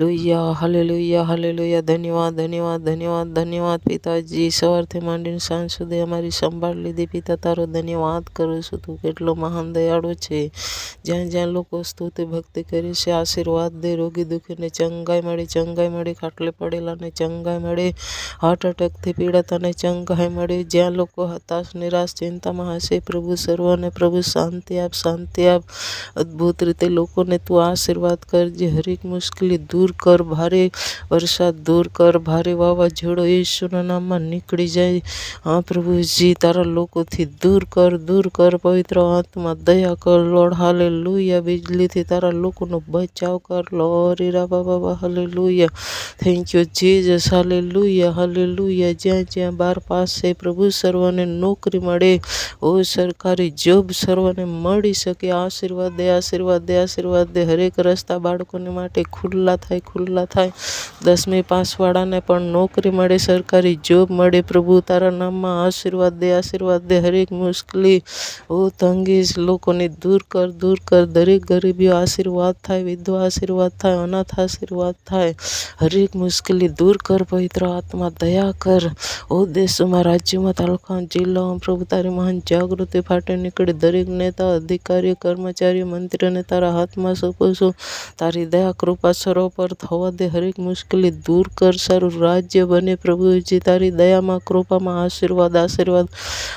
લુયા hallelujah hallelujah. ધન્યવાદ ધન્યવાદ ધન્યવાદ ધન્યવાદ પિતાજી. સવારથી માંડીને સાંજ સુધી અમારી સંભાળ લીધી પિતા, તારો ધન્યવાદ કરું છું. તું કેટલો મહાન દયાળુ છે. જ્યાં જ્યાં લોકો સ્તુતિ ભક્તિ કરી છે, આશીર્વાદ દે. રોગી દુઃખીને ચંગાઈ મળી, ખાટલે પડેલાને ચંગાઈ મળી, હાર્ટ એટેકથી પીડાતાને ચંગાઈ મળી. જ્યાં લોકો હતાશ નિરાશ ચિંતામાં હશે, પ્રભુ સર્વને પ્રભુ શાંતિ આપ, શાંતિ આપ. અદ્ભુત રીતે લોકોને તું આશીર્વાદ કરજે. હરેક મુશ્કેલી દૂર કર, ભારે વરસાદ દૂર કર, ભારે વાવાઝોડો ઈસુના નામમાં નીકળી જાય. હા પ્રભુજી, તારા લોકોથી દૂર કર, દૂર કર. પવિત્ર આત્મા દયા કર લોર્ડ. હાલેલુયા. બિજલીથી તારા લોકોનો બચાવ કર lord. Baba hallelujah. Thank you Jesus. Hallelujah hallelujah. જ્યાં જ્યાં 12 પાસ છે પ્રભુ, સર્વને નોકરી મળે. ઓ સરકારી જોબ સર્વને મળી શકે. આશીર્વાદ દે, આશીર્વાદ દે, આશીર્વાદ દે. હરેક રસ્તા બાળકોને માટે ખુલ્લા થાય, ખુલ્લા થાય. 10મી પાસવાળાને પણ નોકરી મળે, સરકારી જોબ મળે. પ્રભુ તારા નામમાં આશીર્વાદ દે, આશીર્વાદ દે. હરેક મુશ્કેલી ઓ તંગી લોકોને દૂર કર, દૂર કર. દરેક ગરીબીઓ આશીર્વાદ થાય, વિધવા આશીર્વાદ થાય, અનાથ આશીર્વાદ થાય. હરેક મુશ્કેલી દૂર કર. પવિત્ર આત્મા દયા કર. ઓ દેશોમાં, રાજ્યોમાં, તાલુકામાં, જિલ્લાઓમાં પ્રભુ તારી મહાન જાગૃતિ ફાટે નીકળે. દરેક નેતા, અધિકારીઓ, કર્મચારીઓ, મંત્રીઓને તારા હાથમાં સોંપું છું. તારી દયા કૃપા સર્વ પર થવા દે. હરેક મુશ્કેલી દૂર કર. સારું રાજ્ય બને પ્રભુજી. તારી દયામાં, કૃપામાં આશીર્વાદ, આશીર્વાદ,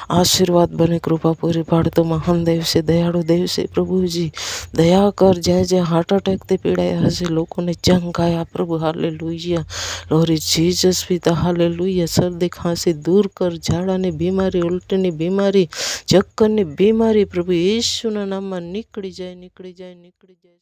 આશીર્વાદ બને. કૃપા પૂરી પાડતો મહાન દેવ છે, દયાળુ દેવ છે પ્રભુજી. દયા કર. જ્યાં જ્યાં હાર્ટ એટેકથી પીડાયા હશે, લોકોને ચંગાયા પ્રભુ. હાલેલુયા. લોરી જીસસ પિતા. હાલેલુયા. શરદી ખાંસી દૂર કર. ઝાડાની બીમારી, ઉલટીની બીમારી, ચક્કરની બીમારી પ્રભુ ઈસુના નામમાં નીકળી જાય, નીકળી જાય, નીકળી જાય.